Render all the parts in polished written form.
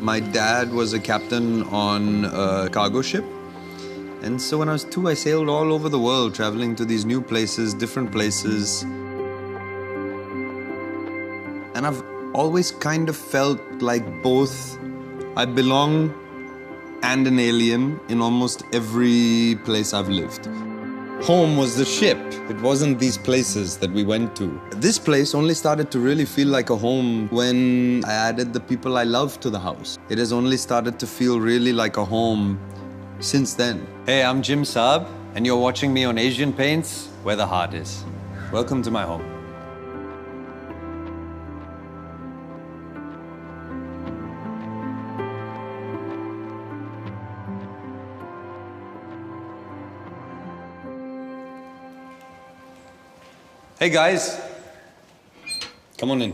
My dad was a captain on a cargo ship. And so when I was 2, I sailed all over the world, traveling to these new places, different places. And I've always kind of felt like both I belong and an alien in almost every place I've lived. Home was the ship. It wasn't these places that we went to. This place only started to really feel like a home when I added the people I love to the house. It has only started to feel really like a home since then. Hey, I'm Jim Saab, and you're watching me on Asian Paints, where the heart is. Welcome to my home. Hey guys, come on in.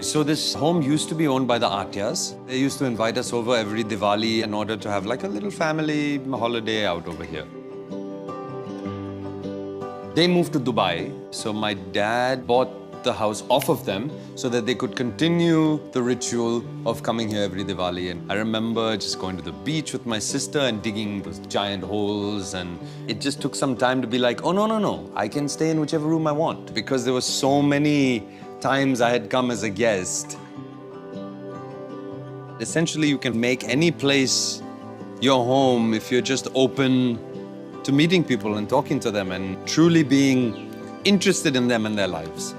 So this home used to be owned by the Atyas. They used to invite us over every Diwali in order to have like a little family holiday out over here. They moved to Dubai, so my dad bought the house off of them so that they could continue the ritual of coming here every Diwali. And I remember just going to the beach with my sister and digging those giant holes, and it just took some time to be like, oh no, I can stay in whichever room I want, because there were so many times I had come as a guest. Essentially, you can make any place your home if you're just open to meeting people and talking to them and truly being interested in them and their lives.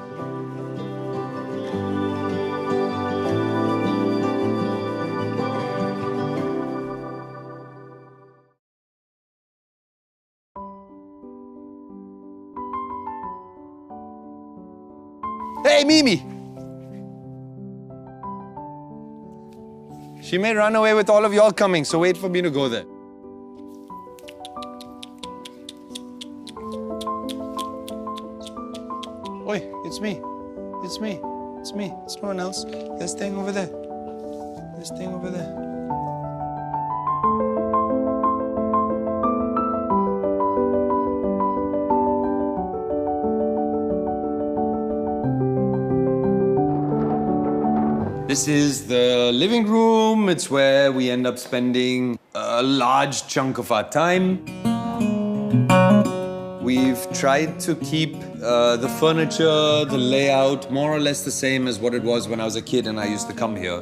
Hey, Mimi! She may run away with all of y'all coming, so wait for me to go there. Oi, it's me. It's me. It's me. It's no one else. They're staying over there. They're staying over there. This is the living room. It's where we end up spending a large chunk of our time. We've tried to keep the furniture, the layout, more or less the same as what it was when I was a kid and I used to come here.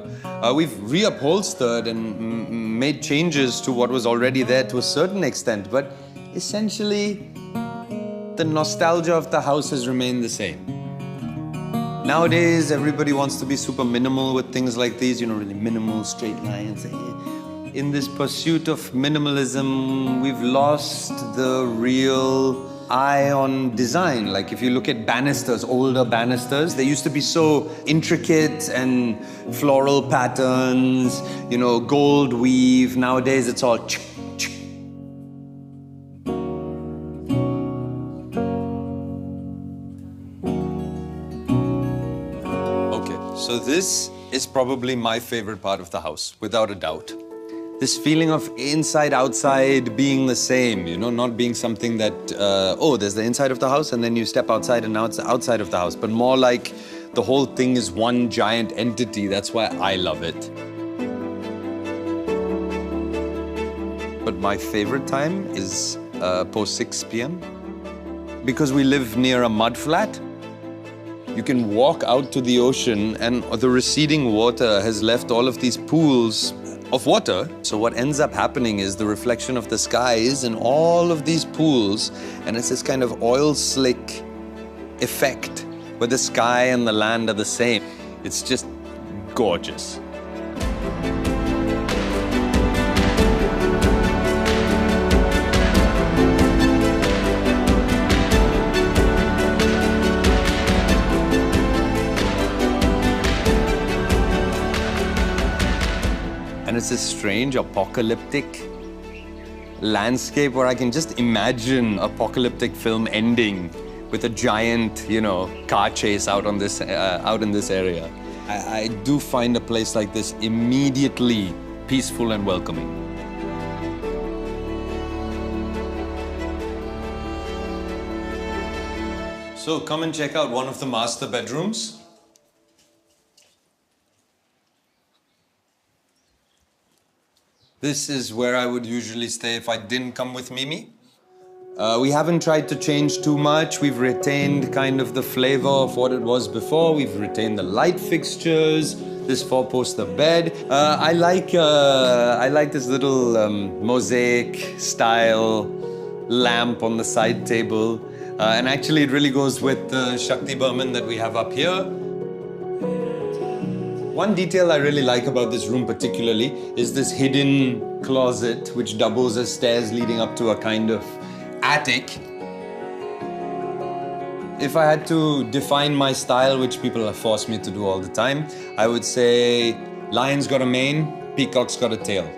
We've reupholstered and made changes to what was already there to a certain extent, but essentially, the nostalgia of the house has remained the same. Nowadays, everybody wants to be super minimal with things like these, you know, really minimal, straight lines. In this pursuit of minimalism, we've lost the real eye on design. Like if you look at banisters, older banisters, they used to be so intricate and floral patterns, you know, gold weave. Nowadays, it's all So this is probably my favorite part of the house, without a doubt. This feeling of inside, outside being the same, you know, not being something that, oh, there's the inside of the house and then you step outside and now it's the outside of the house, but more like the whole thing is one giant entity. That's why I love it. But my favorite time is post 6 p.m. Because we live near a mud flat. You can walk out to the ocean and the receding water has left all of these pools of water. So what ends up happening is the reflection of the skies in all of these pools, and it's this kind of oil slick effect where the sky and the land are the same. It's just gorgeous. And it's this strange apocalyptic landscape where I can just imagine apocalyptic film ending with a giant, you know, car chase out in this area. I do find a place like this immediately peaceful and welcoming. So come and check out one of the master bedrooms. This is where I would usually stay if I didn't come with Mimi. We haven't tried to change too much. We've retained kind of the flavor of what it was before. We've retained the light fixtures, this four-poster bed. I like this little mosaic style lamp on the side table. And actually it really goes with the Shakti Burman that we have up here. One detail I really like about this room particularly is this hidden closet which doubles as stairs leading up to a kind of attic. If I had to define my style, which people have forced me to do all the time, I would say lion's got a mane, peacock's got a tail.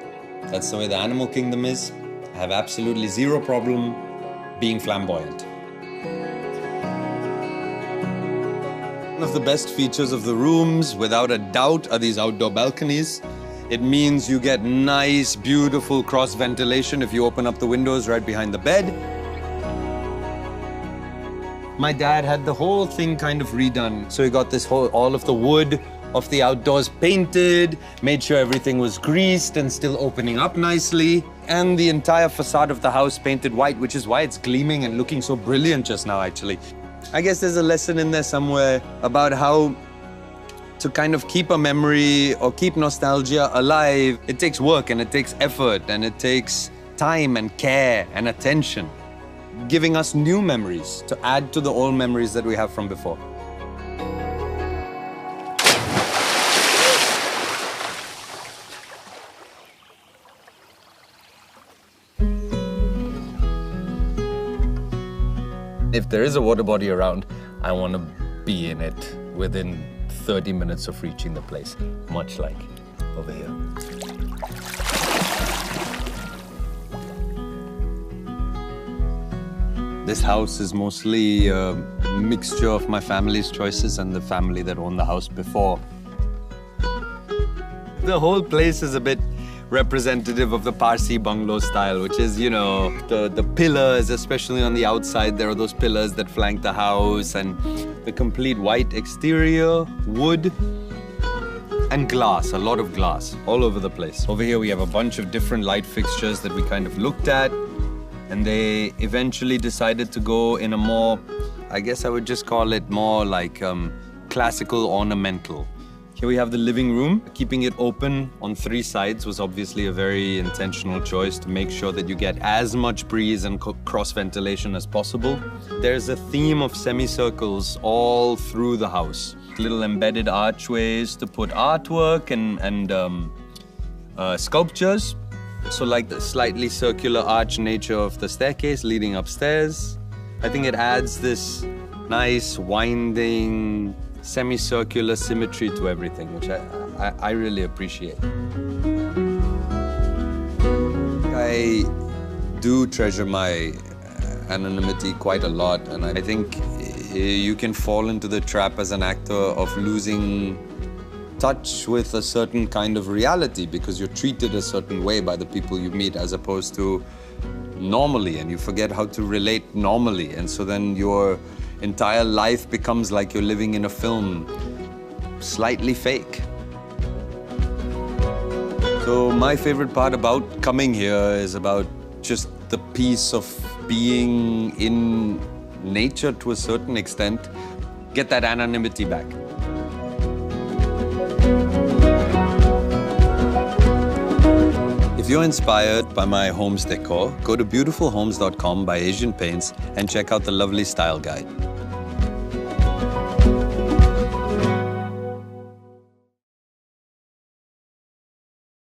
That's the way the animal kingdom is. I have absolutely zero problem being flamboyant. One of the best features of the rooms, without a doubt, are these outdoor balconies. It means you get nice, beautiful cross ventilation if you open up the windows right behind the bed. My dad had the whole thing kind of redone. So he got this all of the wood of the outdoors painted, made sure everything was greased and still opening up nicely, and the entire facade of the house painted white, which is why it's gleaming and looking so brilliant just now, actually. I guess there's a lesson in there somewhere about how to kind of keep a memory or keep nostalgia alive. It takes work and it takes effort and it takes time and care and attention, giving us new memories to add to the old memories that we have from before. If there is a water body around, I want to be in it within 30 minutes of reaching the place, much like over here. This house is mostly a mixture of my family's choices and the family that owned the house before. The whole place is a bit representative of the Parsi bungalow style, which is, you know, the pillars, especially on the outside. There are those pillars that flank the house, and the complete white exterior, wood, and glass, a lot of glass all over the place. Over here we have a bunch of different light fixtures that we kind of looked at, and they eventually decided to go in a more, I guess I would just call it more like classical ornamental. Here we have the living room. Keeping it open on 3 sides was obviously a very intentional choice to make sure that you get as much breeze and cross ventilation as possible. There's a theme of semicircles all through the house. Little embedded archways to put artwork and sculptures. So like the slightly circular arch nature of the staircase leading upstairs. I think it adds this nice winding semicircular symmetry to everything, which I really appreciate. I do treasure my anonymity quite a lot, and I think you can fall into the trap as an actor of losing touch with a certain kind of reality because you're treated a certain way by the people you meet as opposed to normally, and you forget how to relate normally, and so then your entire life becomes like you're living in a film, slightly fake. So my favorite part about coming here is about just the peace of being in nature to a certain extent, get that anonymity back. If you're inspired by my home's decor, go to beautifulhomes.com by Asian Paints and check out the lovely style guide.